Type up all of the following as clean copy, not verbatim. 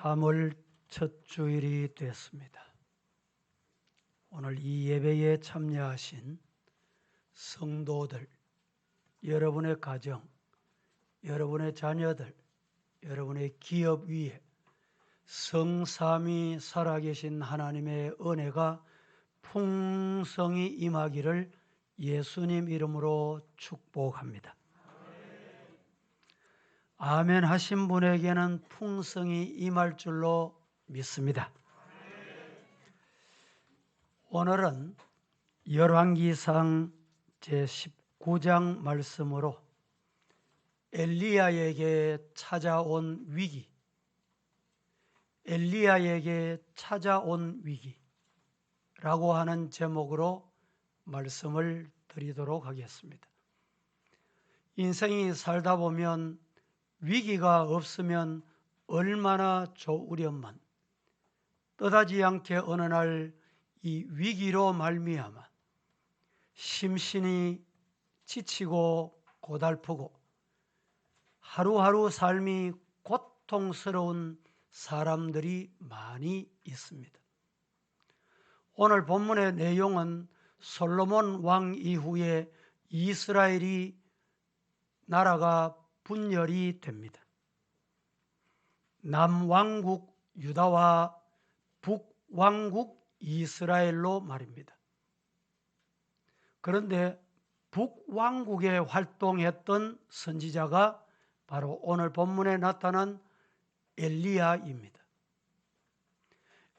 3월 첫 주일이 됐습니다. 오늘 이 예배에 참여하신 성도들, 여러분의 가정, 여러분의 자녀들, 여러분의 기업 위에 성삼위 살아계신 하나님의 은혜가 풍성히 임하기를 예수님 이름으로 축복합니다. 아멘 하신 분에게는 풍성히 임할 줄로 믿습니다. 오늘은 열왕기상 제19장 말씀으로 엘리야에게 찾아온 위기, 엘리야에게 찾아온 위기라고 하는 제목으로 말씀을 드리도록 하겠습니다. 인생이 살다 보면 위기가 없으면 얼마나 좋으련만 뜻하지 않게 어느 날 이 위기로 말미암아 심신이 지치고 고달프고 하루하루 삶이 고통스러운 사람들이 많이 있습니다. 오늘 본문의 내용은 솔로몬 왕 이후에 이스라엘이 나라가 분열이 됩니다. 남왕국 유다와 북왕국 이스라엘로 말입니다. 그런데 북왕국에 활동했던 선지자가 바로 오늘 본문에 나타난 엘리야입니다.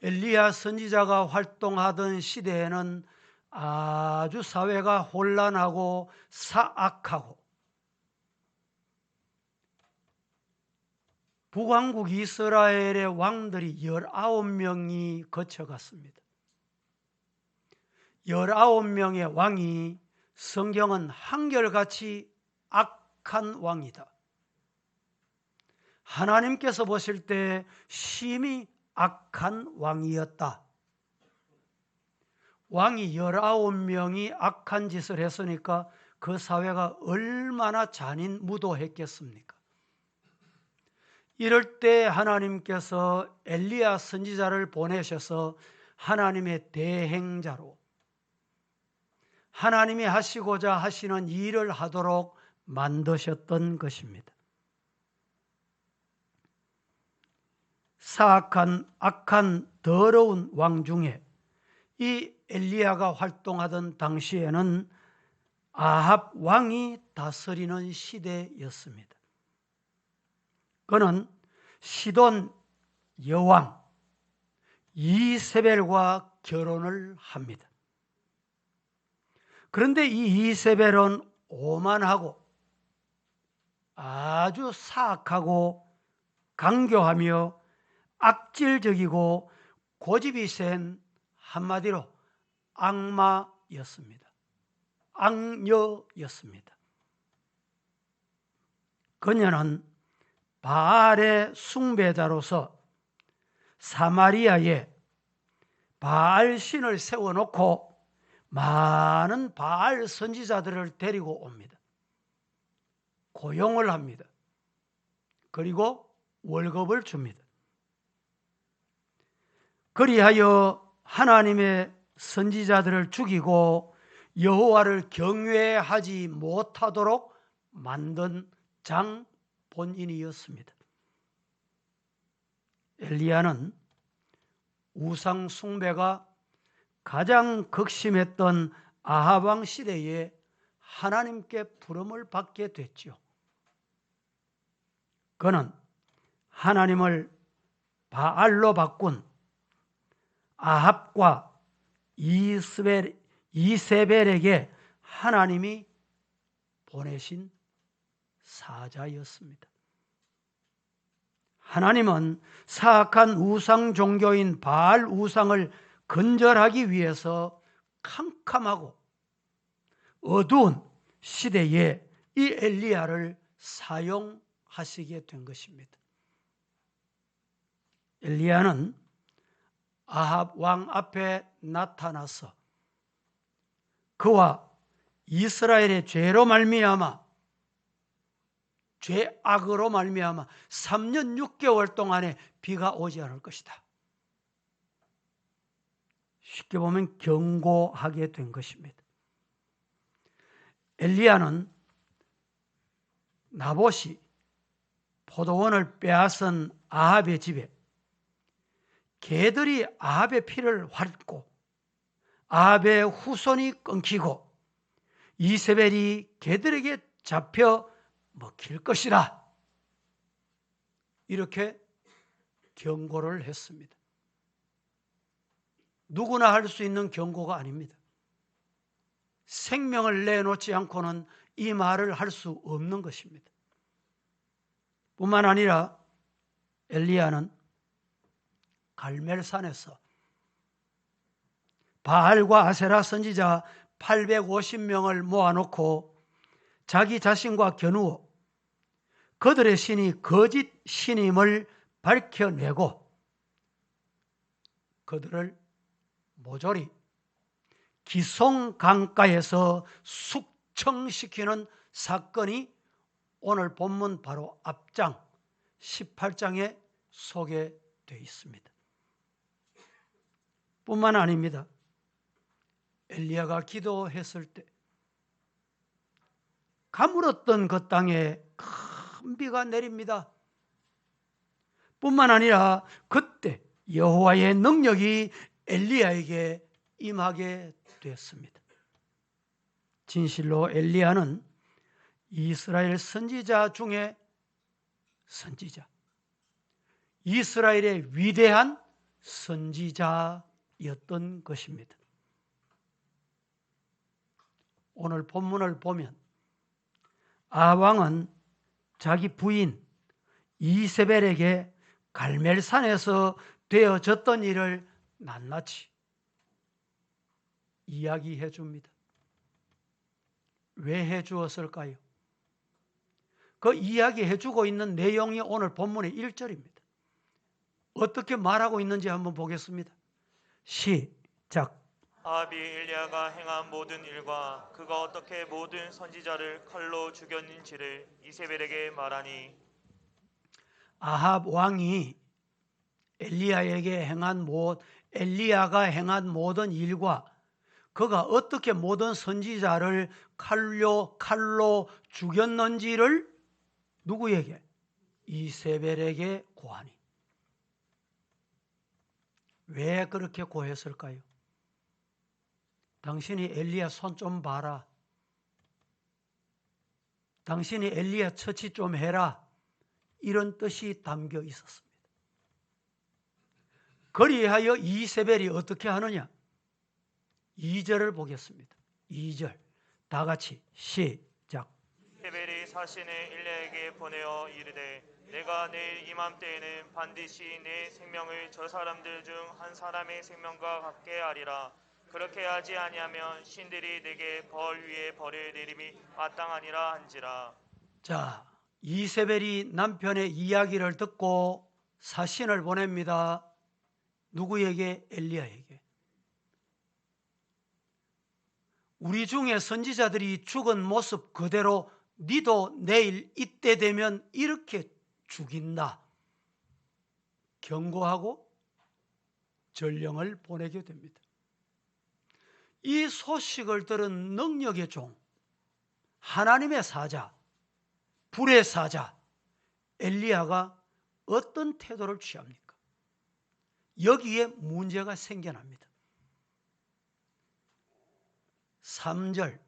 엘리야 선지자가 활동하던 시대에는 아주 사회가 혼란하고 사악하고 북왕국 이스라엘의 왕들이 19명이 거쳐갔습니다. 19명의 왕이 성경은 한결같이 악한 왕이다. 하나님께서 보실 때 심히 악한 왕이었다. 왕이 19명이 악한 짓을 했으니까 그 사회가 얼마나 잔인무도했겠습니까? 이럴 때 하나님께서 엘리야 선지자를 보내셔서 하나님의 대행자로 하나님이 하시고자 하시는 일을 하도록 만드셨던 것입니다. 사악한, 악한, 더러운 왕 중에 이 엘리야가 활동하던 당시에는 아합 왕이 다스리는 시대였습니다. 그는 시돈 여왕 이세벨과 결혼을 합니다. 그런데 이 이세벨은 오만하고 아주 사악하고 강교하며 악질적이고 고집이 센 한마디로 악마였습니다. 악녀였습니다. 그녀는 바알의 숭배자로서 사마리아에 바알 신을 세워놓고 많은 바알 선지자들을 데리고 옵니다. 고용을 합니다. 그리고 월급을 줍니다. 그리하여 하나님의 선지자들을 죽이고 여호와를 경외하지 못하도록 만든 장본인이었습니다. 엘리야는 우상 숭배가 가장 극심했던 아합 왕 시대에 하나님께 부름을 받게 됐죠. 그는 하나님을 바알로 바꾼 아합과 이세벨에게 하나님이 보내신 사자였습니다. 하나님은 사악한 우상 종교인 바알 우상을 근절하기 위해서 캄캄하고 어두운 시대에 이 엘리야를 사용하시게 된 것입니다. 엘리야는 아합 왕 앞에 나타나서 그와 이스라엘의 죄로 말미암아 죄악으로 말미암아 3년 6개월 동안에 비가 오지 않을 것이다. 쉽게 보면 경고하게 된 것입니다. 엘리야는 나봇이 포도원을 빼앗은 아합의 집에 개들이 아합의 피를 핥고 아합의 후손이 끊기고 이세벨이 개들에게 잡혀 먹힐 것이라, 이렇게 경고를 했습니다. 누구나 할 수 있는 경고가 아닙니다. 생명을 내놓지 않고는 이 말을 할 수 없는 것입니다. 뿐만 아니라 엘리야는 갈멜산에서 바알과 아세라 선지자 850명을 모아놓고 자기 자신과 겨누어 그들의 신이 거짓 신임을 밝혀내고 그들을 모조리 기송 강가에서 숙청시키는 사건이 오늘 본문 바로 앞장 18장에 소개되어 있습니다. 뿐만 아닙니다. 엘리야가 기도했을 때 가물었던 그 땅에 큰 비가 내립니다. 뿐만 아니라 그때 여호와의 능력이 엘리야에게 임하게 되었습니다. 진실로 엘리야는 이스라엘 선지자 중에 선지자, 이스라엘의 위대한 선지자였던 것입니다. 오늘 본문을 보면 아합 왕은 자기 부인 이세벨에게 갈멜산에서 되어졌던 일을 낱낱이 이야기해 줍니다. 왜 해 주었을까요? 그 이야기해 주고 있는 내용이 오늘 본문의 1절입니다. 어떻게 말하고 있는지 한번 보겠습니다. 시작. 아합이 엘리야가 행한 모든 일과 그가 어떻게 모든 선지자를 칼로 죽였는지를 이세벨에게 말하니, 아합 왕이 엘리야가 행한 모든 일과 그가 어떻게 모든 선지자를 칼로 죽였는지를 누구에게? 이세벨에게 고하니. 왜 그렇게 고했을까요? 당신이 엘리야 손 좀 봐라. 당신이 엘리야 처치 좀 해라. 이런 뜻이 담겨 있었습니다. 그리하여 이세벨이 어떻게 하느냐? 2절을 보겠습니다. 2절 다 같이 시작. 이세벨이 사신을 엘리야에게 보내어 이르되, 내가 내일 이맘때에는 반드시 내 생명을 저 사람들 중 한 사람의 생명과 같게 하리라. 그렇게 하지 아니하면 신들이 내게 벌 위에 벌을 내림이 마땅하니라 한지라. 자, 이세벨이 남편의 이야기를 듣고 사신을 보냅니다. 누구에게? 엘리야에게. 우리 중에 선지자들이 죽은 모습 그대로 니도 내일 이때 되면 이렇게 죽인다. 경고하고 전령을 보내게 됩니다. 이 소식을 들은 능력의 종, 하나님의 사자, 불의 사자 엘리야가 어떤 태도를 취합니까? 여기에 문제가 생겨납니다. 3절,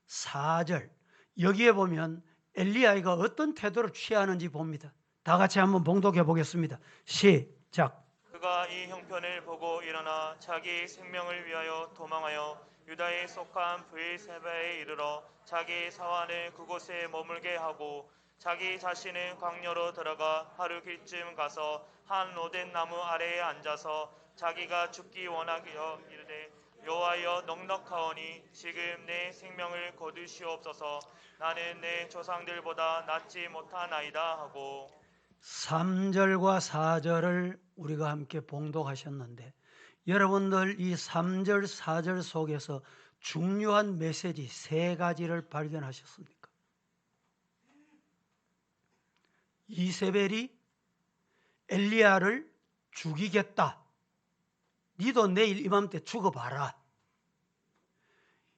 4절 여기에 보면 엘리야가 어떤 태도를 취하는지 봅니다. 다 같이 한번 봉독해 보겠습니다. 시작. 그가 이 형편을 보고 일어나 자기 생명을 위하여 도망하여 유다에 속한 브엘세바에 이르러 자기 사환을 그곳에 머물게 하고 자기 자신은 광야로 들어가 하루 길쯤 가서 한 로덴 나무 아래에 앉아서 자기가 죽기 원하여 이르되, 여호와여 넉넉하오니 지금 내 생명을 거두시옵소서. 나는 내 조상들보다 낫지 못하나이다 하고. 3절과 4절을 우리가 함께 봉독하셨는데 여러분들 이 3절, 4절 속에서 중요한 메시지 3가지를 발견하셨습니까? 이세벨이 엘리야를 죽이겠다. 니도 내일 이맘때 죽어봐라.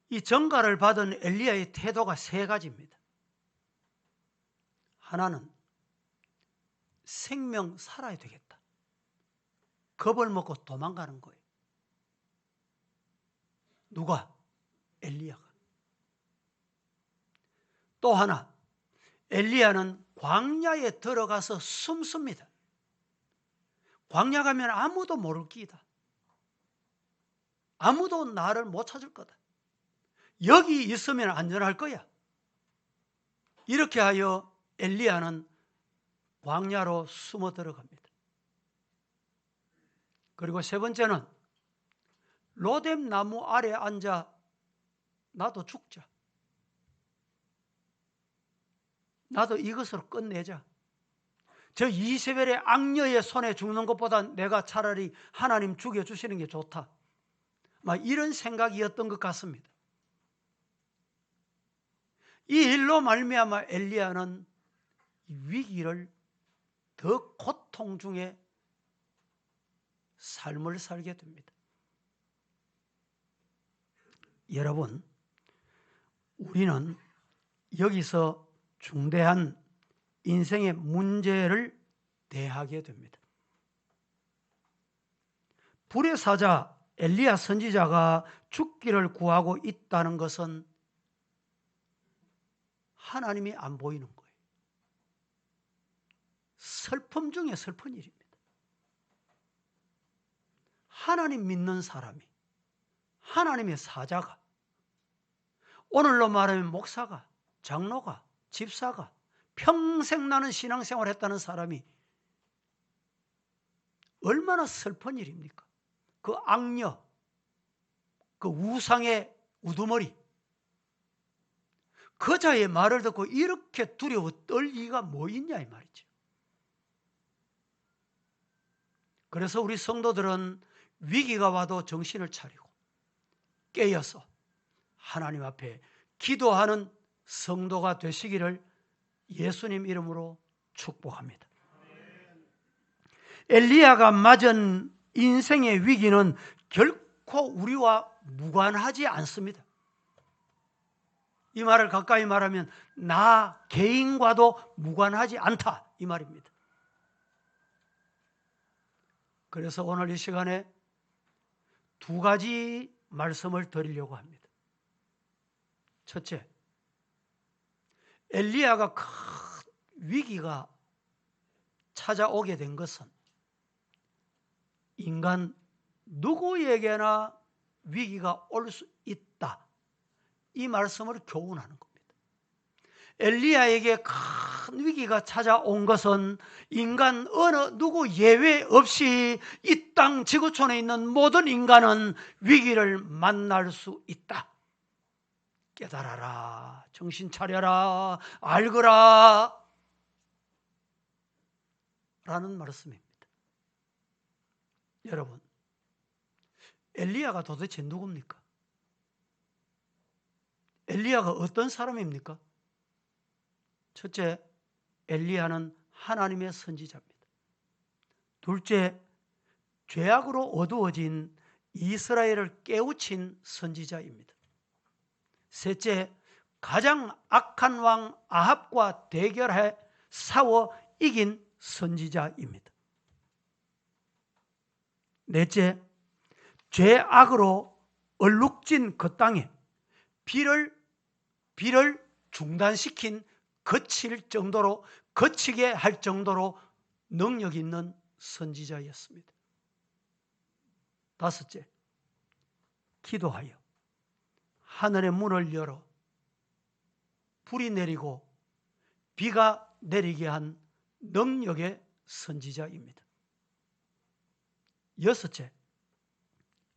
이 전가를 받은 엘리야의 태도가 세 가지입니다. 하나는 생명 살아야 되겠다. 겁을 먹고 도망가는 거예요. 누가? 엘리야가. 또 하나, 엘리야는 광야에 들어가서 숨습니다. 광야 가면 아무도 모를 끼다. 아무도 나를 못 찾을 거다. 여기 있으면 안전할 거야. 이렇게 하여 엘리야는 광야로 숨어 들어갑니다. 그리고 세 번째는 로뎀 나무 아래 앉아 나도 죽자. 나도 이것으로 끝내자. 저 이세벨의 악녀의 손에 죽는 것보다 내가 차라리 하나님 죽여주시는 게 좋다. 막 이런 생각이었던 것 같습니다. 이 일로 말미암아 엘리야는 위기를 더 고통 중에 삶을 살게 됩니다. 여러분, 우리는 여기서 중대한 인생의 문제를 대하게 됩니다. 불의 사자 엘리야 선지자가 죽기를 구하고 있다는 것은 하나님이 안 보이는 거예요. 슬픔 중에 슬픈 일입니다. 하나님 믿는 사람이, 하나님의 사자가, 오늘로 말하면 목사가, 장로가, 집사가, 평생 나는 신앙생활을 했다는 사람이 얼마나 슬픈 일입니까? 그 악녀, 그 우상의 우두머리, 그자의 말을 듣고 이렇게 두려워 떨 이유가 뭐 있냐 이 말이죠. 그래서 우리 성도들은 위기가 와도 정신을 차리고 깨어서 하나님 앞에 기도하는 성도가 되시기를 예수님 이름으로 축복합니다. 엘리야가 맞은 인생의 위기는 결코 우리와 무관하지 않습니다. 이 말을 가까이 말하면 나 개인과도 무관하지 않다 이 말입니다. 그래서 오늘 이 시간에 두 가지 말씀을 드리려고 합니다. 첫째, 엘리야가 큰 위기가 찾아오게 된 것은 인간 누구에게나 위기가 올 수 있다. 이 말씀을 교훈하는 겁니다. 엘리야에게 큰 위기가 찾아온 것은 인간 어느 누구 예외 없이 이 땅 지구촌에 있는 모든 인간은 위기를 만날 수 있다. 깨달아라, 정신 차려라, 알거라 라는 말씀입니다. 여러분, 엘리야가 도대체 누굽니까? 엘리야가 어떤 사람입니까? 첫째, 엘리야는 하나님의 선지자입니다. 둘째, 죄악으로 어두워진 이스라엘을 깨우친 선지자입니다. 셋째, 가장 악한 왕 아합과 대결해 싸워 이긴 선지자입니다. 넷째, 죄악으로 얼룩진 그 땅에 비를 중단시킨 거치게 할 정도로 능력 있는 선지자였습니다. 다섯째, 기도하여 하늘의 문을 열어 불이 내리고 비가 내리게 한 능력의 선지자입니다. 여섯째,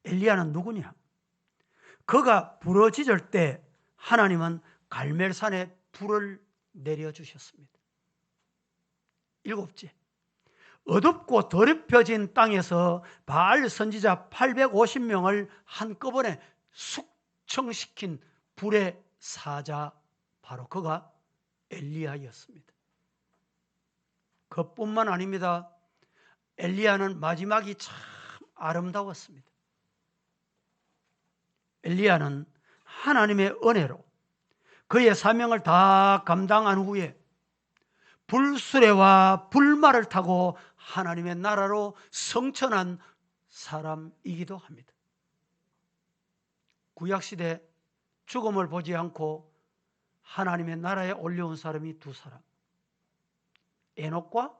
엘리야는 누구냐? 그가 부러지질 때 하나님은 갈멜산에 불을 내려주셨습니다. 일곱째, 어둡고 더럽혀진 땅에서 바알 선지자 850명을 한꺼번에 숙청시킨 불의 사자, 바로 그가 엘리야였습니다. 그뿐만 아닙니다. 엘리야는 마지막이 참 아름다웠습니다. 엘리야는 하나님의 은혜로 그의 사명을 다 감당한 후에 불수레와 불말을 타고 하나님의 나라로 성천한 사람이기도 합니다. 구약시대 죽음을 보지 않고 하나님의 나라에 올려온 사람이 두 사람, 에녹과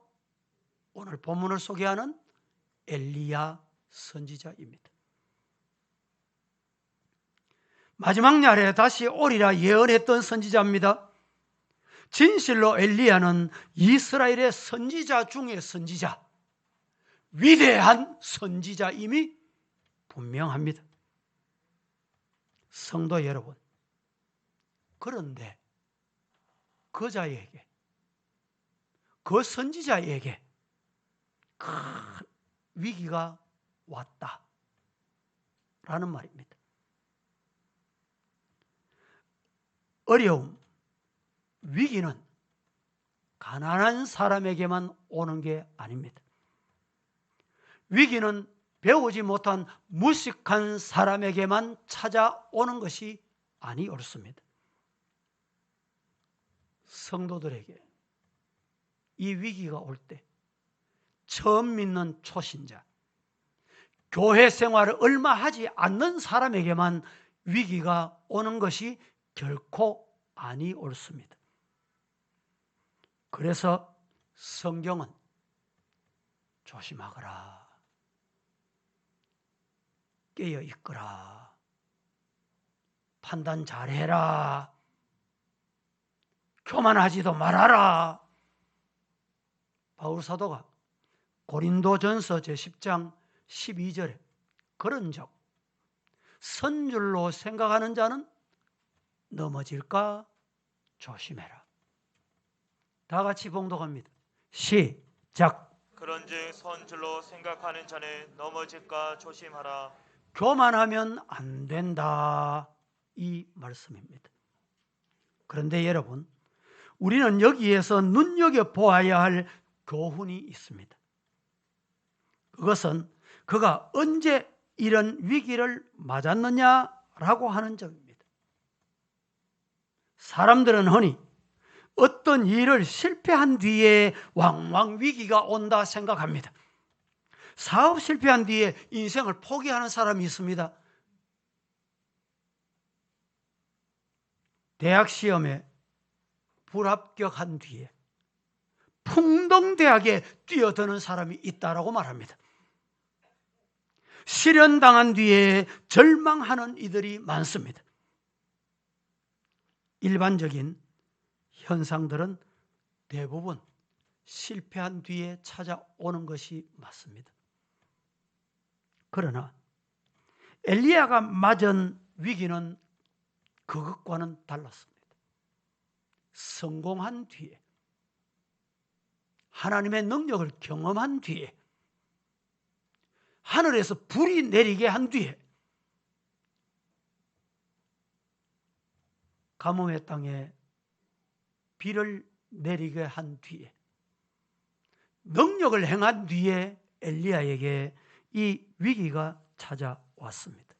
오늘 본문을 소개하는 엘리야 선지자입니다. 마지막 날에 다시 오리라 예언했던 선지자입니다. 진실로 엘리야는 이스라엘의 선지자 중의 선지자, 위대한 선지자임이 분명합니다. 성도 여러분, 그런데 그 자에게, 그 선지자에게 큰 위기가 왔다라는 말입니다. 어려움, 위기는 가난한 사람에게만 오는 게 아닙니다. 위기는 배우지 못한 무식한 사람에게만 찾아오는 것이 아니옳습니다. 성도들에게 이 위기가 올 때 처음 믿는 초신자, 교회 생활을 얼마 하지 않는 사람에게만 위기가 오는 것이 결코 아니옳습니다. 그래서 성경은 조심하거라, 깨어 있거라, 판단 잘해라, 교만하지도 말아라. 바울 사도가 고린도전서 제10장 12절에 그런즉 선줄로 생각하는 자는 넘어질까 조심해라. 다 같이 봉독합니다. 시작. 그런즉 선줄로 생각하는 자는 넘어질까 조심하라. 교만하면 안 된다, 이 말씀입니다. 그런데 여러분, 우리는 여기에서 눈여겨보아야 할 교훈이 있습니다. 그것은 그가 언제 이런 위기를 맞았느냐라고 하는 점입니다. 사람들은 흔히 어떤 일을 실패한 뒤에 왕왕 위기가 온다 생각합니다. 사업 실패한 뒤에 인생을 포기하는 사람이 있습니다. 대학 시험에 불합격한 뒤에 풍덩대학에 뛰어드는 사람이 있다라고 말합니다. 실현당한 뒤에 절망하는 이들이 많습니다. 일반적인 현상들은 대부분 실패한 뒤에 찾아오는 것이 맞습니다. 그러나 엘리야가 맞은 위기는 그것과는 달랐습니다. 성공한 뒤에, 하나님의 능력을 경험한 뒤에, 하늘에서 불이 내리게 한 뒤에, 가뭄의 땅에 비를 내리게 한 뒤에, 능력을 행한 뒤에 엘리야에게 이 위기가 찾아왔습니다.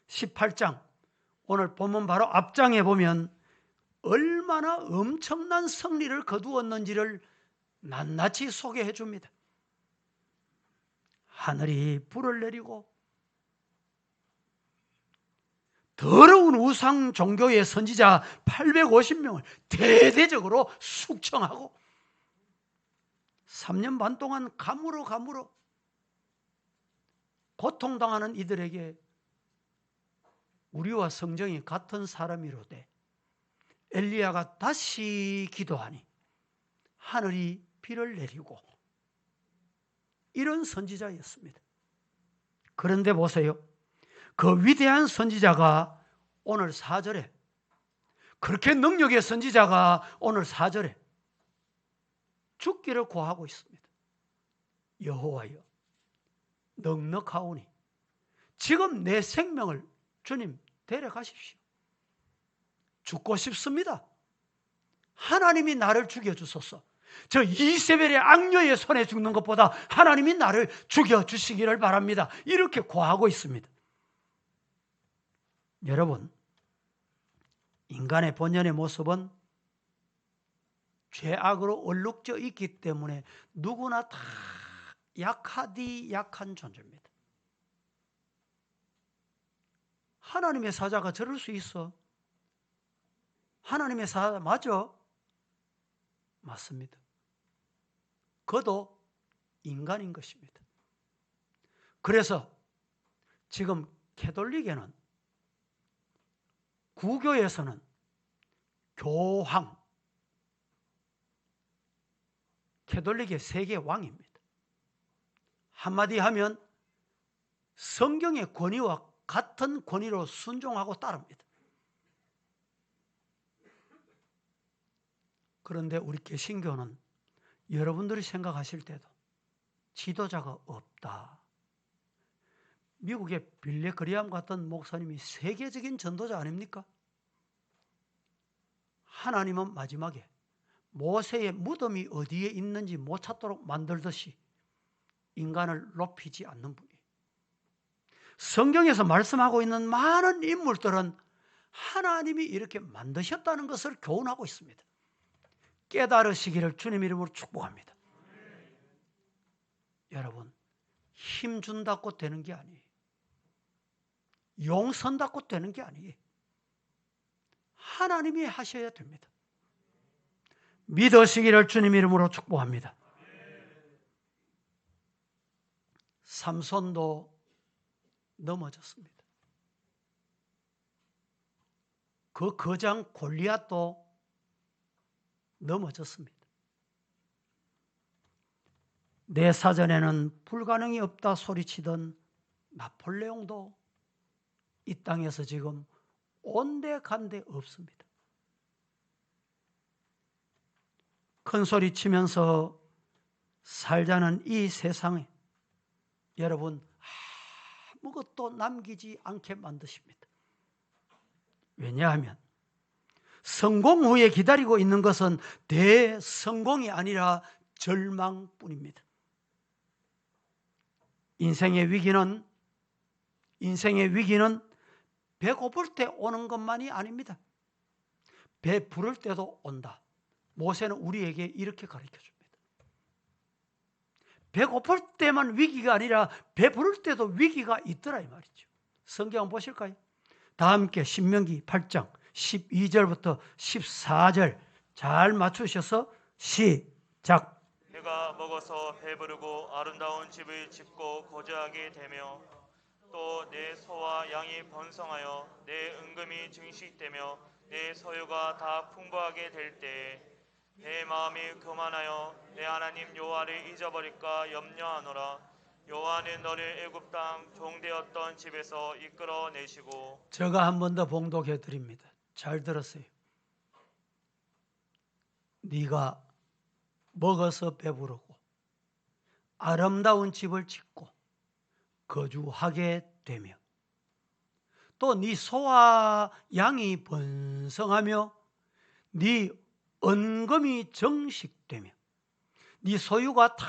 18장, 오늘 본문 바로 앞장에 보면 얼마나 엄청난 승리를 거두었는지를 낱낱이 소개해 줍니다. 하늘이 불을 내리고 더러운 우상 종교의 선지자 850명을 대대적으로 숙청하고 3년 반 동안 감으로 고통당하는 이들에게 우리와 성정이 같은 사람이로되 엘리야가 다시 기도하니 하늘이 비를 내리고 이런 선지자였습니다. 그런데 보세요. 그 위대한 선지자가 오늘 4절에, 그렇게 능력의 선지자가 오늘 4절에 죽기를 고하고 있습니다. 여호와여, 넉넉하오니 지금 내 생명을 주님 데려가십시오. 죽고 싶습니다. 하나님이 나를 죽여주소서. 저 이세벨의 악녀의 손에 죽는 것보다 하나님이 나를 죽여주시기를 바랍니다. 이렇게 고하고 있습니다. 여러분, 인간의 본연의 모습은 죄악으로 얼룩져 있기 때문에 누구나 다 약하디 약한 존재입니다. 하나님의 사자가 저럴 수 있어? 하나님의 사자 맞아? 맞습니다. 그도 인간인 것입니다. 그래서 지금 캐톨릭에는, 구교에서는 교황, 캐톨릭의 세계 왕입니다. 한마디 하면 성경의 권위와 같은 권위로 순종하고 따릅니다. 그런데 우리 개신교는 여러분들이 생각하실 때도 지도자가 없다. 미국의 빌리 그리함 같은 목사님이 세계적인 전도자 아닙니까? 하나님은 마지막에 모세의 무덤이 어디에 있는지 못 찾도록 만들듯이 인간을 높이지 않는 분이에요. 성경에서 말씀하고 있는 많은 인물들은 하나님이 이렇게 만드셨다는 것을 교훈하고 있습니다. 깨달으시기를 주님 이름으로 축복합니다. 여러분, 힘 준다고 되는 게 아니에요. 용 선다고 되는 게 아니에요. 하나님이 하셔야 됩니다. 믿으시기를 주님 이름으로 축복합니다. 삼손도 넘어졌습니다. 그 거장 골리앗도 넘어졌습니다. 내 사전에는 불가능이 없다 소리치던 나폴레옹도 이 땅에서 지금 온데간데 없습니다. 큰 소리 치면서 살자는 이 세상에 여러분 아무것도 남기지 않게 만드십니다. 왜냐하면 성공 후에 기다리고 있는 것은 대성공이 아니라 절망뿐입니다. 인생의 위기는 배고플 때 오는 것만이 아닙니다. 배 부를 때도 온다. 모세는 우리에게 이렇게 가르쳐줍니다. 배고플 때만 위기가 아니라 배 부를 때도 위기가 있더라 이 말이죠. 성경 한번 보실까요? 다 함께 신명기 8장 12절부터 14절 잘 맞추셔서 시작. 내가 먹어서 배부르고 아름다운 집을 짓고 거주하게 되며 또 내 소와 양이 번성하여 내 은금이 증식되며 내 소유가 다 풍부하게 될 때에 내 마음이 교만하여 내 하나님 여호와를 잊어버릴까 염려하노라. 여호와는 너를 애굽 땅 종되었던 집에서 이끌어내시고. 제가 한 번 더 봉독해 드립니다. 잘 들었어요. 네가 먹어서 배부르고 아름다운 집을 짓고 거주하게 되며 또 네 소와 양이 번성하며 네 은금이 정식되며 네 소유가 다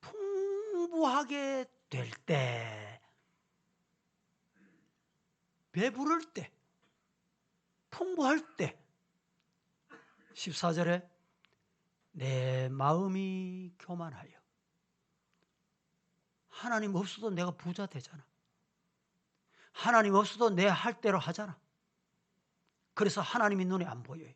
풍부하게 될 때, 배부를 때, 풍부할 때 14절에 내 마음이 교만하여. 하나님 없어도 내가 부자 되잖아. 하나님 없어도 내 할 대로 하잖아. 그래서 하나님이 눈에 안 보여요.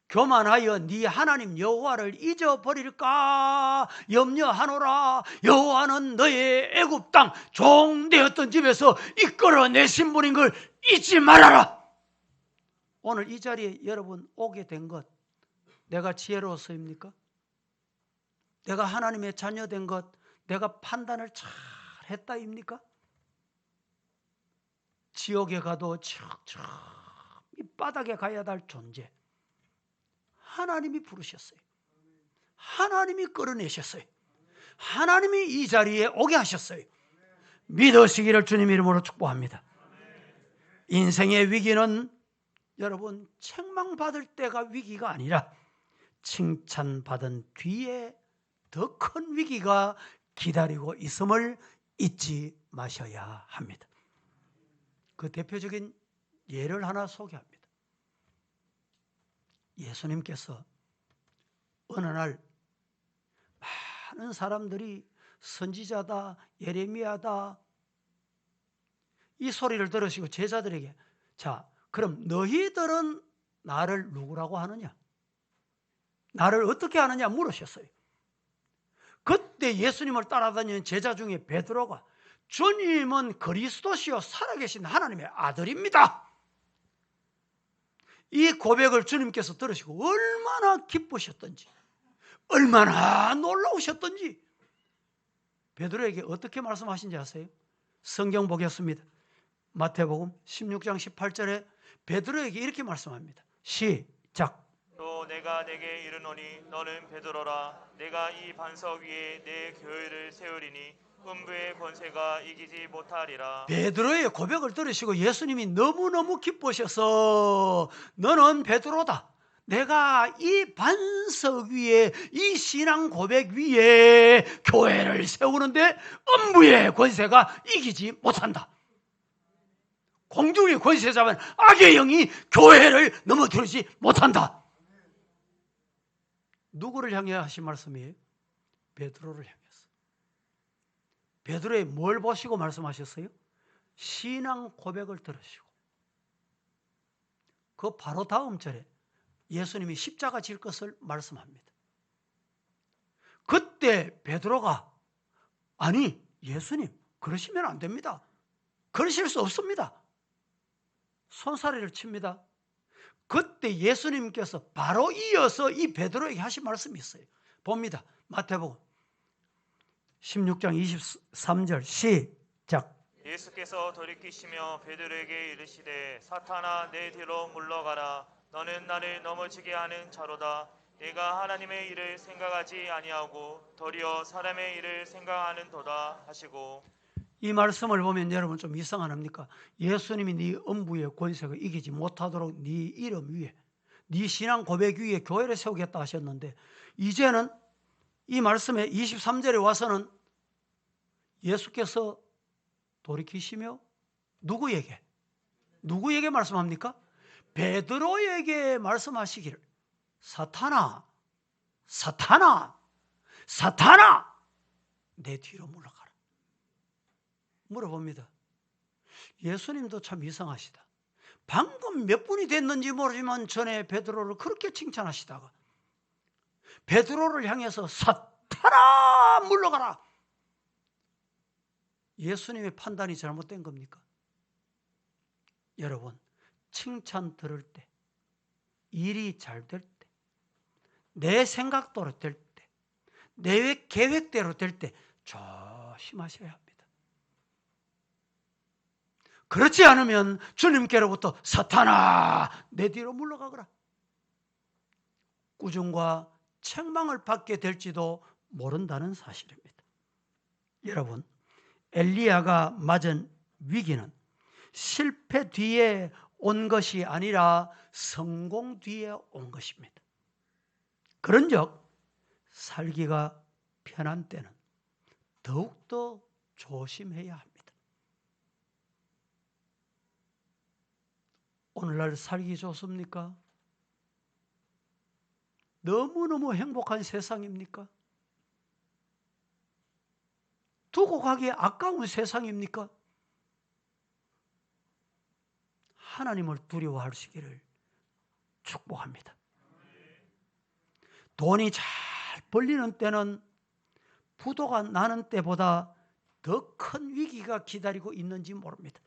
교만하여 네 하나님 여호와를 잊어버릴까 염려하노라. 여호와는 너의 애굽 땅 종되었던 집에서 이끌어내신 분인 걸 잊지 말아라. 오늘 이 자리에 여러분 오게 된 것, 내가 지혜로워서입니까? 내가 하나님의 자녀된 것, 내가 판단을 잘 했다입니까? 지옥에 가도 척척 밑바닥에 가야 할 존재, 하나님이 부르셨어요. 하나님이 끌어내셨어요. 하나님이 이 자리에 오게 하셨어요. 믿으시기를 주님 이름으로 축복합니다. 인생의 위기는 여러분 책망받을 때가 위기가 아니라 칭찬받은 뒤에 더 큰 위기가 기다리고 있음을 잊지 마셔야 합니다. 그 대표적인 예를 하나 소개합니다. 예수님께서 어느 날 많은 사람들이 선지자다, 예레미야다 이 소리를 들으시고 제자들에게 자, 그럼 너희들은 나를 누구라고 하느냐? 나를 어떻게 하느냐 물으셨어요. 그때 예수님을 따라다니는 제자 중에 베드로가 주님은 그리스도시요 살아계신 하나님의 아들입니다. 이 고백을 주님께서 들으시고 얼마나 기쁘셨던지, 얼마나 놀라우셨던지 베드로에게 어떻게 말씀하신지 아세요? 성경 보겠습니다. 마태복음 16장 18절에 베드로에게 이렇게 말씀합니다. 시작. 또 내가 내게 이르노니 너는 베드로라. 내가 이 반석 위에 내 교회를 세우리니 음부의 권세가 이기지 못하리라. 베드로의 고백을 들으시고 예수님이 너무너무 기쁘셔서 너는 베드로다. 내가 이 반석 위에 이 신앙 고백 위에 교회를 세우는데 음부의 권세가 이기지 못한다. 공중의 권세 잡은 악의 영이 교회를 넘어뜨리지 못한다. 누구를 향해 하신 말씀이에요? 베드로를 향해서. 베드로의 뭘 보시고 말씀하셨어요? 신앙 고백을 들으시고 그 바로 다음 절에 예수님이 십자가 질 것을 말씀합니다. 그때 베드로가 아니 예수님 그러시면 안 됩니다. 그러실 수 없습니다. 손사래를 칩니다. 그때 예수님께서 바로 이어서 이 베드로에게 하신 말씀이 있어요. 봅니다. 마태복음 16장 23절 시작. 예수께서 돌이키시며 베드로에게 이르시되 사탄아 내 뒤로 물러가라. 너는 나를 넘어지게 하는 자로다. 내가 하나님의 일을 생각하지 아니하고 도리어 사람의 일을 생각하는도다 하시고. 이 말씀을 보면 여러분 좀 이상 안 합니까? 예수님이 네 음부의 권세가 이기지 못하도록 네 이름 위에 네 신앙 고백 위에 교회를 세우겠다 하셨는데 이제는 이 말씀에 23절에 와서는 예수께서 돌이키시며 누구에게 말씀합니까? 베드로에게 말씀하시기를 사탄아 내 뒤로 물러가라. 물어봅니다. 예수님도 참 이상하시다. 방금 몇 분이 됐는지 모르지만 전에 베드로를 그렇게 칭찬하시다가 베드로를 향해서 사탄아 물러가라. 예수님의 판단이 잘못된 겁니까? 여러분 칭찬 들을 때 일이 잘 될 때 내 생각대로 될 때 내 계획대로 될 때 조심하셔야 합니다. 그렇지 않으면 주님께로부터 사탄아 내 뒤로 물러가거라. 꾸중과 책망을 받게 될지도 모른다는 사실입니다. 여러분 엘리야가 맞은 위기는 실패 뒤에 온 것이 아니라 성공 뒤에 온 것입니다. 그런즉 살기가 편한 때는 더욱더 조심해야 합니다. 오늘날 살기 좋습니까? 너무너무 행복한 세상입니까? 두고 가기에 아까운 세상입니까? 하나님을 두려워하시기를 축복합니다. 돈이 잘 벌리는 때는 부도가 나는 때보다 더 큰 위기가 기다리고 있는지 모릅니다.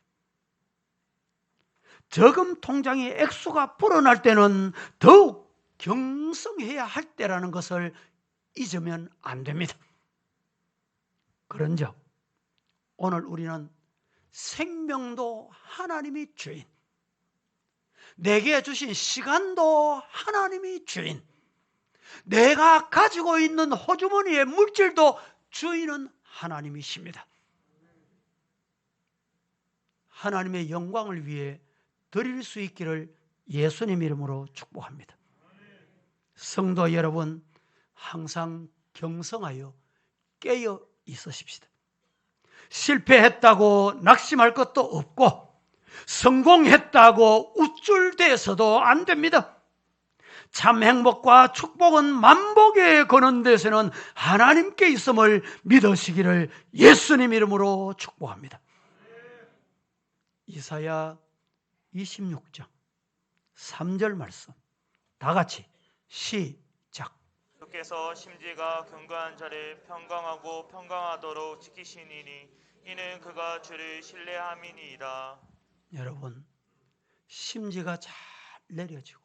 저금 통장의 액수가 불어날 때는 더욱 경성해야 할 때라는 것을 잊으면 안 됩니다. 그런즉 오늘 우리는 생명도 하나님이 주인, 내게 주신 시간도 하나님이 주인, 내가 가지고 있는 호주머니의 물질도 주인은 하나님이십니다. 하나님의 영광을 위해 드릴 수 있기를 예수님 이름으로 축복합니다. 성도 여러분, 항상 경성하여 깨어 있으십시다. 실패했다고 낙심할 것도 없고 성공했다고 우쭐대서도 안 됩니다. 참 행복과 축복은 만복에 거는 데서는 하나님께 있음을 믿으시기를 예수님 이름으로 축복합니다. 이사야 26장 3절 말씀 다 같이 시작. 주께서 심지가 견고한 자를 평강하고 평강하도록 지키시니니 이는 그가 주를 신뢰함이니이다. 여러분, 심지가 잘 내려지고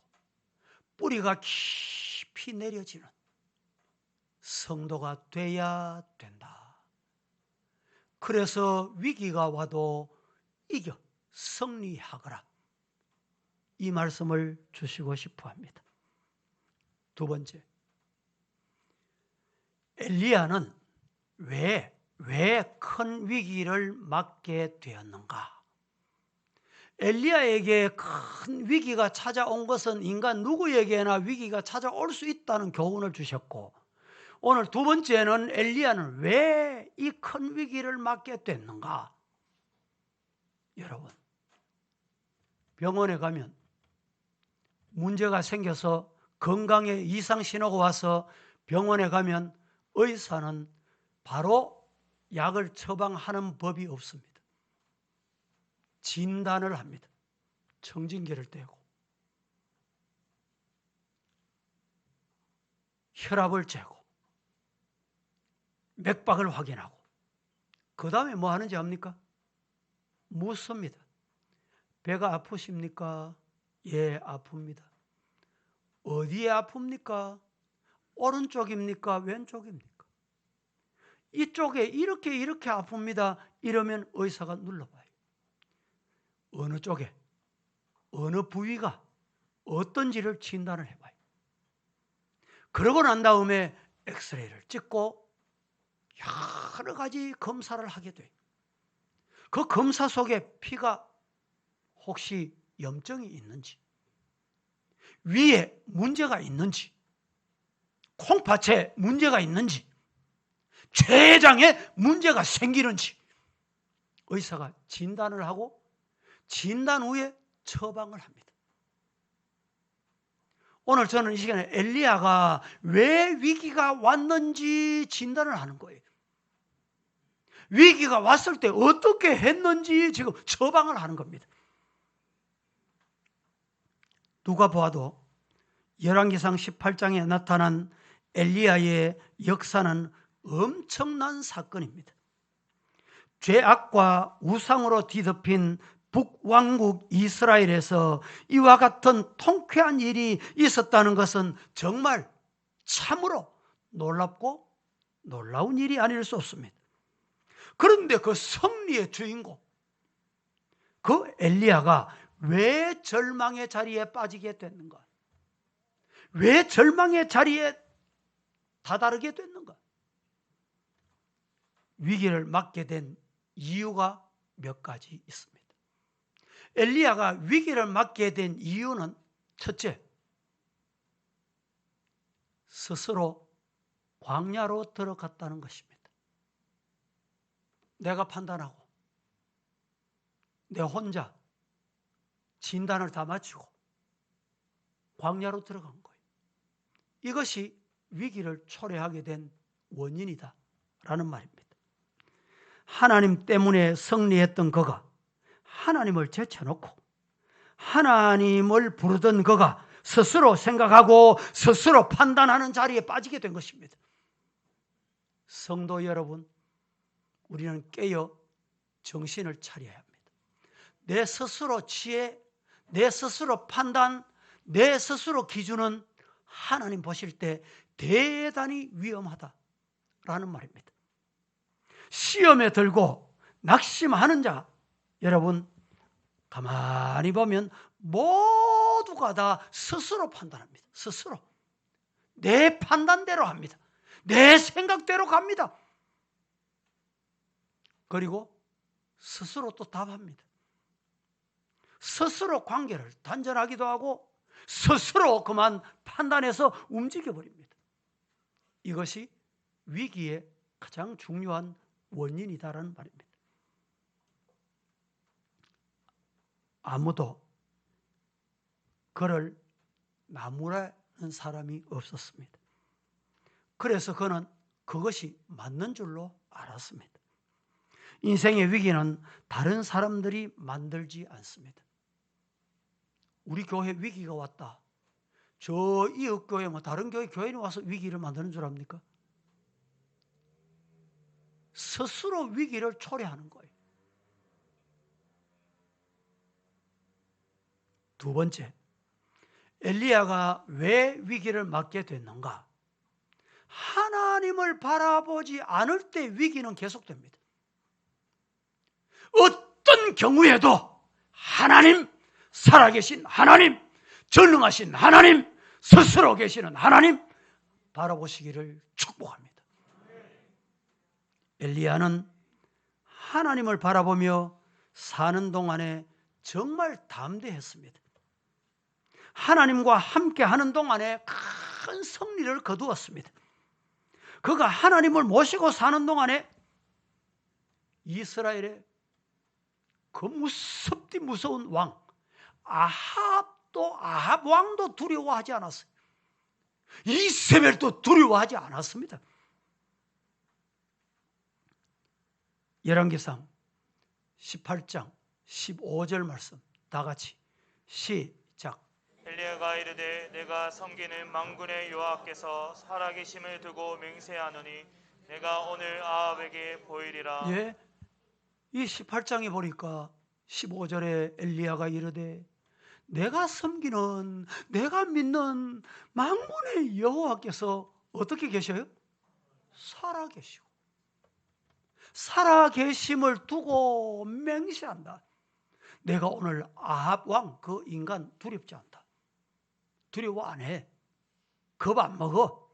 뿌리가 깊이 내려지는 성도가 돼야 된다. 그래서 위기가 와도 이겨 승리하거라. 이 말씀을 주시고 싶어 합니다. 두 번째, 엘리야는 왜 큰 위기를 맞게 되었는가? 엘리야에게 큰 위기가 찾아온 것은 인간 누구에게나 위기가 찾아올 수 있다는 교훈을 주셨고, 오늘 두 번째는 엘리야는 왜 이 큰 위기를 맞게 됐는가? 여러분, 병원에 가면 문제가 생겨서 건강에 이상 신호가 와서 병원에 가면 의사는 바로 약을 처방하는 법이 없습니다. 진단을 합니다. 청진기를 떼고 혈압을 재고 맥박을 확인하고 그 다음에 뭐 하는지 압니까? 묻습니다. 배가 아프십니까? 예, 아픕니다. 어디에 아픕니까? 오른쪽입니까? 왼쪽입니까? 이쪽에 이렇게 아픕니다. 이러면 의사가 눌러봐요. 어느 쪽에, 어느 부위가 어떤지를 진단을 해봐요. 그러고 난 다음에 엑스레이를 찍고 여러 가지 검사를 하게 돼요. 그 검사 속에 피가 혹시 염증이 있는지, 위에 문제가 있는지, 콩팥에 문제가 있는지, 췌장에 문제가 생기는지 의사가 진단을 하고 진단 후에 처방을 합니다. 오늘 저는 이 시간에 엘리야가 왜 위기가 왔는지 진단을 하는 거예요. 위기가 왔을 때 어떻게 했는지 지금 처방을 하는 겁니다. 누가 보아도 열왕기상 18장에 나타난 엘리야의 역사는 엄청난 사건입니다. 죄악과 우상으로 뒤덮인 북왕국 이스라엘에서 이와 같은 통쾌한 일이 있었다는 것은 정말 참으로 놀랍고 놀라운 일이 아닐 수 없습니다. 그런데 그 승리의 주인공, 그 엘리야가 왜 절망의 자리에 빠지게 됐는가? 왜 절망의 자리에 다다르게 됐는가? 위기를 맞게 된 이유가 몇 가지 있습니다. 엘리야가 위기를 맞게 된 이유는 첫째, 스스로 광야로 들어갔다는 것입니다. 내가 판단하고 내 혼자 진단을 다 마치고 광야로 들어간 거예요. 이것이 위기를 초래하게 된 원인이다 라는 말입니다. 하나님 때문에 승리했던 그가 하나님을 제쳐놓고 하나님을 부르던 그가 스스로 생각하고 스스로 판단하는 자리에 빠지게 된 것입니다. 성도 여러분, 우리는 깨어 정신을 차려야 합니다. 내 스스로 지혜, 내 스스로 판단, 내 스스로 기준은 하나님 보실 때 대단히 위험하다라는 말입니다. 시험에 들고 낙심하는 자, 여러분 가만히 보면 모두가 다 스스로 판단합니다. 스스로 내 판단대로 합니다. 내 생각대로 갑니다. 그리고 스스로 또 답합니다. 스스로 관계를 단절하기도 하고 스스로 그만 판단해서 움직여버립니다. 이것이 위기의 가장 중요한 원인이다라는 말입니다. 아무도 그를 나무라는 사람이 없었습니다. 그래서 그는 그것이 맞는 줄로 알았습니다. 인생의 위기는 다른 사람들이 만들지 않습니다. 우리 교회 위기가 왔다. 저 이웃교회 다른 교인이 와서 위기를 만드는 줄 압니까? 스스로 위기를 초래하는 거예요. 두 번째, 엘리야가 왜 위기를 맞게 됐는가? 하나님을 바라보지 않을 때 위기는 계속됩니다. 어떤 경우에도 하나님, 살아계신 하나님, 전능하신 하나님, 스스로 계시는 하나님 바라보시기를 축복합니다. 엘리야는 하나님을 바라보며 사는 동안에 정말 담대했습니다. 하나님과 함께 하는 동안에 큰 승리를 거두었습니다. 그가 하나님을 모시고 사는 동안에 이스라엘의 그 무섭디 무서운 왕 아합 왕도 두려워하지 않았어요. 이세벨도 두려워하지 않았습니다. 열왕기상 18장 15절 말씀 다 같이 시작. 엘리야가 이르되 내가 섬기는 만군의 여호와께서 살아계심을 두고 맹세하노니 내가 오늘 아합에게 보이리라. 예, 이 18장에 보니까 15절에 엘리야가 이르되 내가 섬기는 내가 믿는 만군의 여호와께서 어떻게 계셔요? 살아계시고 살아계심을 두고 맹세한다. 내가 오늘 아합 왕 그 인간 두렵지 않다. 두려워 안 해. 겁 안 먹어.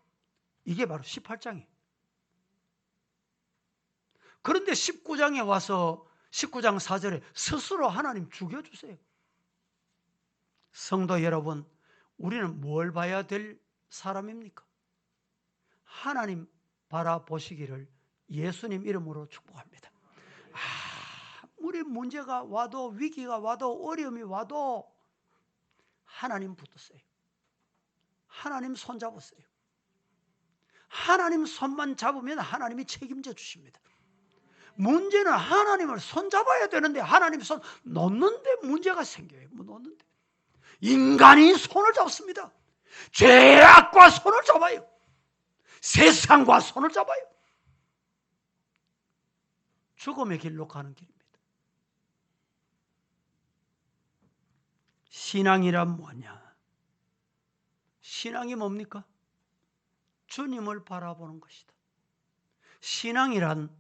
이게 바로 18장이에요. 그런데 19장에 와서 19장 4절에 스스로 하나님 죽여주세요. 성도 여러분, 우리는 뭘 봐야 될 사람입니까? 하나님 바라보시기를 예수님 이름으로 축복합니다. 아무리 문제가 와도 위기가 와도 어려움이 와도 하나님 붙드세요. 하나님 손 잡으세요. 하나님 손만 잡으면 하나님이 책임져 주십니다. 문제는 하나님을 손 잡아야 되는데 하나님 손 놓는데 문제가 생겨요. 놓는데 인간이 손을 잡습니다. 죄악과 손을 잡아요. 세상과 손을 잡아요. 죽음의 길로 가는 길입니다. 신앙이란 뭐냐? 신앙이 뭡니까? 주님을 바라보는 것이다. 신앙이란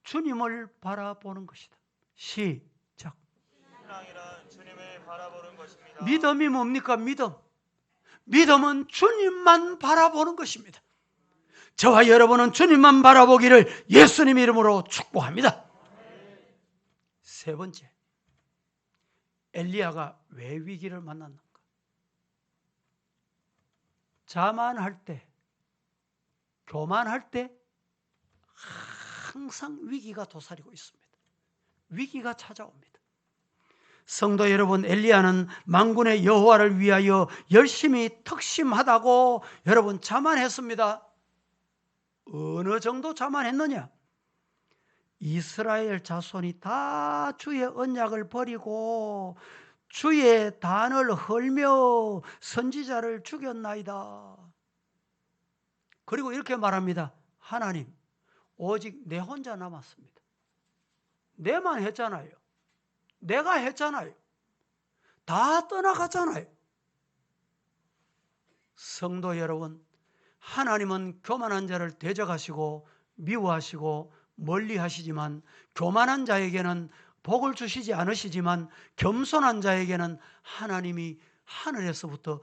주님을 바라보는 것이다. 시작. 신앙이란 주님을 바라보는 것입니다. 믿음이 뭡니까? 믿음은 주님만 바라보는 것입니다. 저와 여러분은 주님만 바라보기를 예수님 이름으로 축복합니다. 세 번째, 엘리야가 왜 위기를 만났는가? 자만할 때, 교만할 때 항상 위기가 도사리고 있습니다. 위기가 찾아옵니다. 성도 여러분, 엘리야는 만군의 여호와를 위하여 열심히 특심하다고 여러분 자만했습니다. 어느 정도 자만했느냐? 이스라엘 자손이 다 주의 언약을 버리고 주의 단을 헐며 선지자를 죽였나이다. 그리고 이렇게 말합니다. 하나님, 오직 내 혼자 남았습니다. 내만 했잖아요. 내가 했잖아요. 다 떠나갔잖아요. 성도 여러분, 하나님은 교만한 자를 대적하시고 미워하시고 멀리하시지만 교만한 자에게는 복을 주시지 않으시지만 겸손한 자에게는 하나님이 하늘에서부터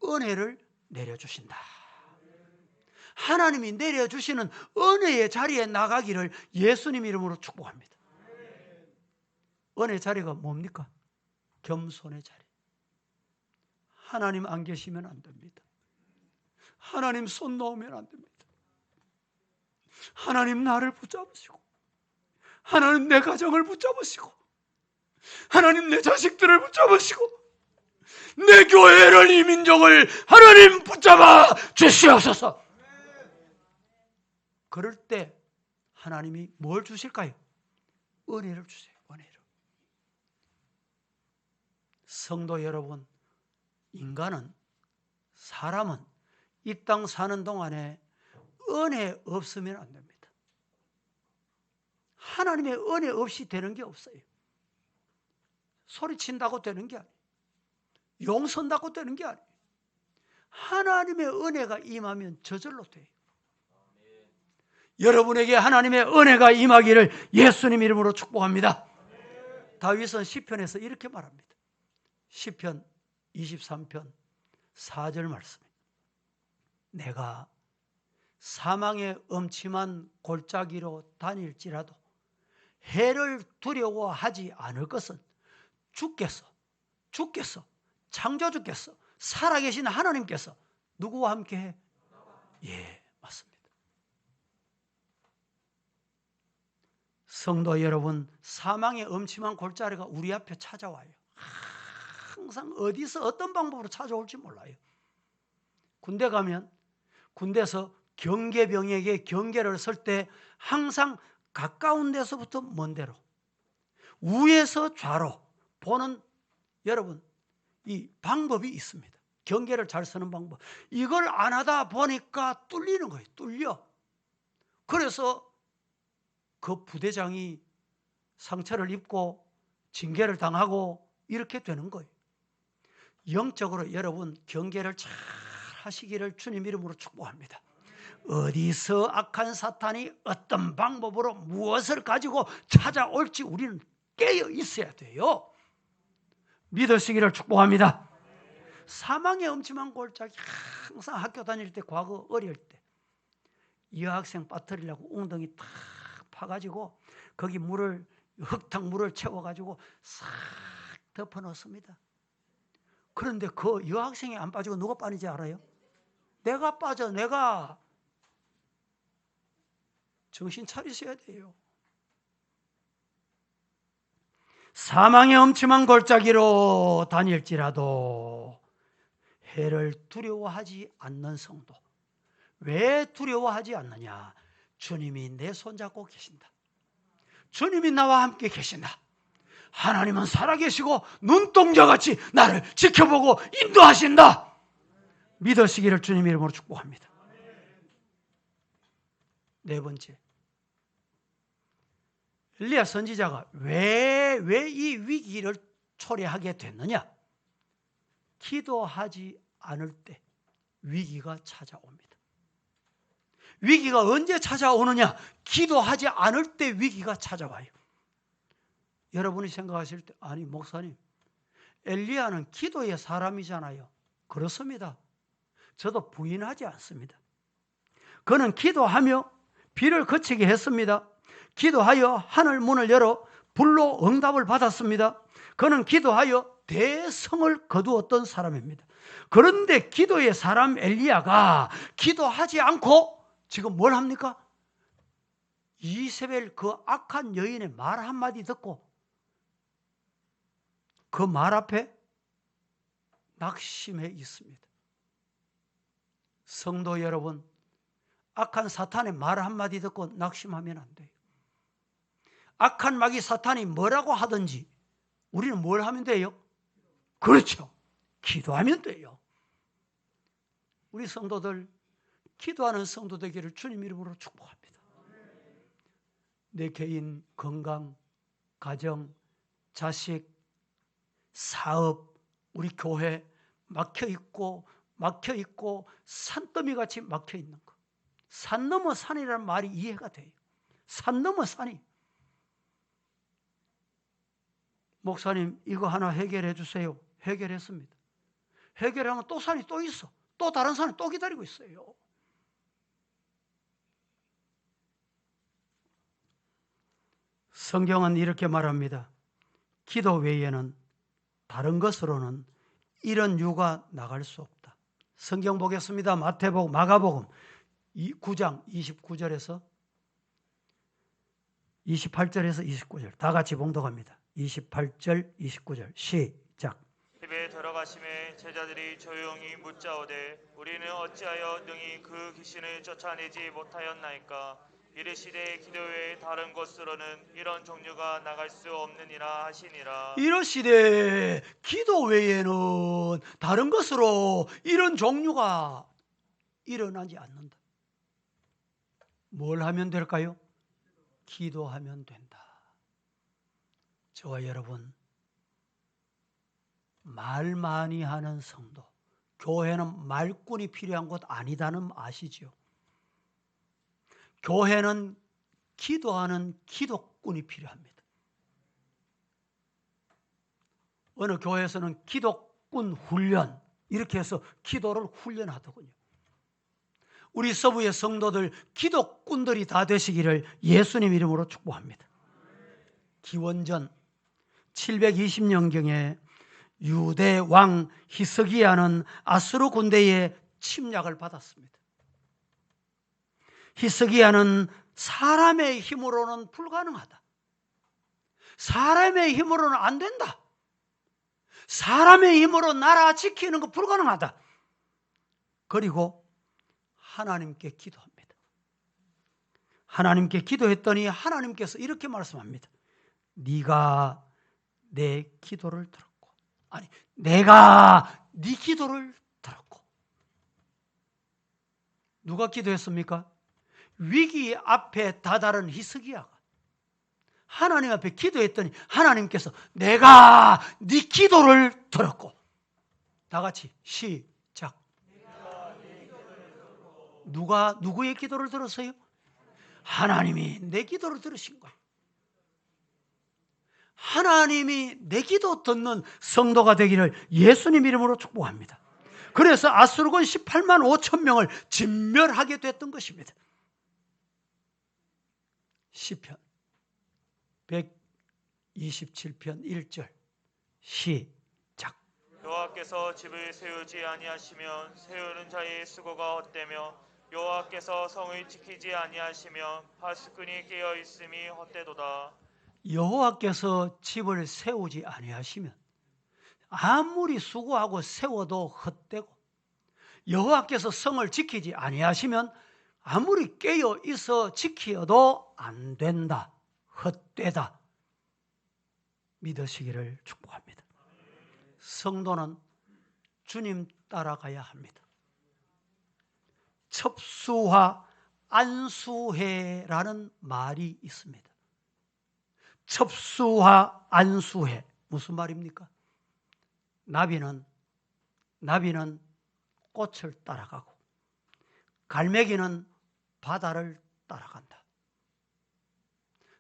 은혜를 내려주신다. 하나님이 내려주시는 은혜의 자리에 나가기를 예수님 이름으로 축복합니다. 은혜 자리가 뭡니까? 겸손의 자리. 하나님 안 계시면 안 됩니다. 하나님 손 놓으면 안 됩니다. 하나님 나를 붙잡으시고, 하나님 내 가정을 붙잡으시고, 하나님 내 자식들을 붙잡으시고, 내 교회를, 이 민족을 하나님 붙잡아 주시옵소서. 그럴 때 하나님이 뭘 주실까요? 은혜를 주세요. 은혜를. 성도 여러분, 인간은, 사람은 이 땅 사는 동안에 은혜 없으면 안 됩니다. 하나님의 은혜 없이 되는 게 없어요. 소리친다고 되는 게 아니에요. 용선다고 되는 게 아니에요. 하나님의 은혜가 임하면 저절로 돼요. 여러분에게 하나님의 은혜가 임하기를 예수님 이름으로 축복합니다. 다윗은 시편에서 이렇게 말합니다. 시편 23편 4절 말씀. 내가 사망의 엄침한 골짜기로 다닐지라도 해를 두려워하지 않을 것은 주께서 창조주께서 살아계신 하나님께서 누구와 함께해? 예, 맞습니다. 성도 여러분, 사망의 엄침한 골짜기가 우리 앞에 찾아와요. 항상 어디서 어떤 방법으로 찾아올지 몰라요. 군대 가면 군대에서 경계병에게 경계를 설 때 항상 가까운 데서부터 먼 데로, 우에서 좌로 보는, 여러분, 이 방법이 있습니다. 경계를 잘 서는 방법. 이걸 안 하다 보니까 뚫리는 거예요. 뚫려. 그래서 그 부대장이 상처를 입고 징계를 당하고 이렇게 되는 거예요. 영적으로 여러분 경계를 잘 하시기를 주님 이름으로 축복합니다. 어디서 악한 사탄이 어떤 방법으로 무엇을 가지고 찾아올지 우리는 깨어 있어야 돼요. 믿으시기를 축복합니다. 사망의 엄침한 골짜기, 항상 학교 다닐 때, 과거 어릴 때 여학생 빠뜨리려고 웅덩이 탁 파가지고 거기 물을, 흙탕 물을 채워가지고 싹 덮어 넣습니다. 그런데 그 여학생이 안 빠지고 누가 빠지는지 알아요? 내가 빠져. 내가. 정신 차리셔야 돼요. 사망의 엄침한 골짜기로 다닐지라도 해를 두려워하지 않는 성도. 왜 두려워하지 않느냐? 주님이 내 손잡고 계신다. 주님이 나와 함께 계신다. 하나님은 살아계시고 눈동자같이 나를 지켜보고 인도하신다. 믿으시기를 주님 이름으로 축복합니다. 네 번째, 엘리야 선지자가 왜 이 위기를 초래하게 됐느냐? 기도하지 않을 때 위기가 찾아옵니다. 위기가 언제 찾아오느냐? 기도하지 않을 때 위기가 찾아와요. 여러분이 생각하실 때, 아니 목사님, 엘리야는 기도의 사람이잖아요. 그렇습니다. 저도 부인하지 않습니다. 그는 기도하며 비를 그치게 했습니다. 기도하여 하늘 문을 열어 불로 응답을 받았습니다. 그는 기도하여 대성을 거두었던 사람입니다. 그런데 기도의 사람 엘리야가 기도하지 않고 지금 뭘 합니까? 이세벨 그 악한 여인의 말 한마디 듣고 그 말 앞에 낙심해 있습니다. 성도 여러분, 악한 사탄의 말 한마디 듣고 낙심하면 안 돼요. 악한 마귀 사탄이 뭐라고 하든지 우리는 뭘 하면 돼요? 그렇죠. 기도하면 돼요. 우리 성도들, 기도하는 성도 되기를 주님 이름으로 축복합니다. 내 개인 건강, 가정, 자식, 사업, 우리 교회 막혀있고 산더미같이 막혀있는 것. 산 넘어 산이라는 말이 이해가 돼요. 산 넘어 산이. 목사님 이거 하나 해결해 주세요. 해결했습니다. 해결하면 또 산이 또 있어. 또 다른 산이 또 기다리고 있어요. 성경은 이렇게 말합니다. 기도 외에는 다른 것으로는 이런 유가 나갈 수 없다. 성경 보겠습니다. 마태복음, 마가복음 9장 29절에서 28절에서 29절 다 같이 봉독합니다. 28절, 29절 시작. 집에 들어가심에 제자들이 조용히 묻자오되 우리는 어찌하여 능히 그 귀신을 쫓아내지 못하였나이까. 이르시되 기도 외에 다른 곳으로는 이런 종류가 나갈 수 없느니라 하시니라. 이러시되 기도 외에는 다른 것으로 이런 종류가 일어나지 않는다. 뭘 하면 될까요? 기도하면 된다. 저와 여러분, 말 많이 하는 성도, 교회는 말꾼이 필요한 곳 아니다는 아시죠? 교회는 기도하는 기도꾼이 필요합니다. 어느 교회에서는 기도꾼 훈련 이렇게 해서 기도를 훈련하더군요. 우리 서부의 성도들 기도꾼들이 다 되시기를 예수님 이름으로 축복합니다. 기원전 720년경에 유대 왕 히스기야는 아수르 군대의 침략을 받았습니다. 히스기야는 사람의 힘으로는 불가능하다. 사람의 힘으로는 안 된다. 사람의 힘으로 나라 지키는 거 불가능하다. 그리고 하나님께 기도합니다. 하나님께 기도했더니 하나님께서 이렇게 말씀합니다. 네가 내 기도를 들었고, 아니 내가 네 기도를 들었고. 누가 기도했습니까? 위기 앞에 다다른 히스기야가 하나님 앞에 기도했더니 하나님께서 내가 네 기도를 들었고. 다 같이 시작. 누가 누구의 기도를 들었어요? 하나님이 내 기도를 들으신 거예요. 하나님이 내 기도 듣는 성도가 되기를 예수님 이름으로 축복합니다. 그래서 아수르군 18만 5천 명을 진멸하게 됐던 것입니다. 시편 127편 1절 시작. 여호와께서 집을 세우지 아니하시면 세우는 자의 수고가 헛되며 여호와께서 성을 지키지 아니하시면 파수꾼이 깨어 있음이 헛되도다. 여호와께서 집을 세우지 아니하시면 아무리 수고하고 세워도 헛되고, 여호와께서 성을 지키지 아니하시면 아무리 깨어 있어 지키어도 안 된다. 헛되다. 믿으시기를 축복합니다. 성도는 주님 따라가야 합니다. 첩수와 안수회라는 말이 있습니다. 첩수와 안수회 무슨 말입니까? 나비는 꽃을 따라가고 갈매기는 바다를 따라간다.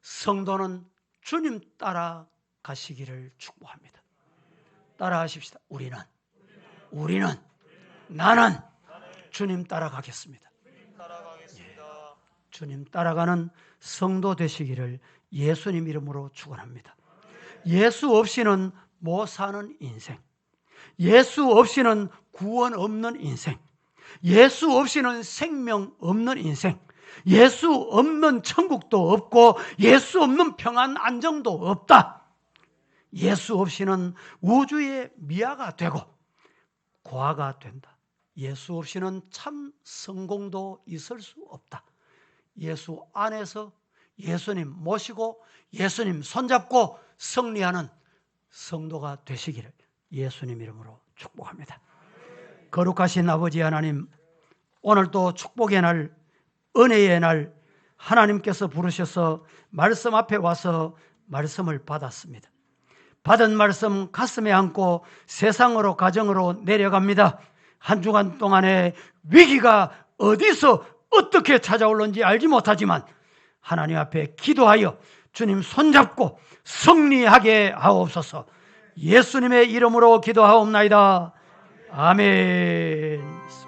성도는 주님 따라가시기를 축복합니다. 따라하십시다. 나는 주님 따라가겠습니다. 따라가겠습니다. 주님 따라가는 성도 되시기를 예수님 이름으로 축원합니다. 예수 없이는 못 사는 인생, 예수 없이는 구원 없는 인생, 예수 없이는 생명 없는 인생, 예수 없는 천국도 없고 예수 없는 평안 안정도 없다. 예수 없이는 우주의 미아가 되고 고아가 된다. 예수 없이는 참 성공도 있을 수 없다. 예수 안에서 예수님 모시고 예수님 손잡고 승리하는 성도가 되시기를 예수님 이름으로 축복합니다. 거룩하신 아버지 하나님, 오늘도 축복의 날, 은혜의 날 하나님께서 부르셔서 말씀 앞에 와서 말씀을 받았습니다. 받은 말씀 가슴에 안고 세상으로 가정으로 내려갑니다. 한 주간 동안에 위기가 어디서 어떻게 찾아올는지 알지 못하지만 하나님 앞에 기도하여 주님 손잡고 승리하게 하옵소서. 예수님의 이름으로 기도하옵나이다. 아멘.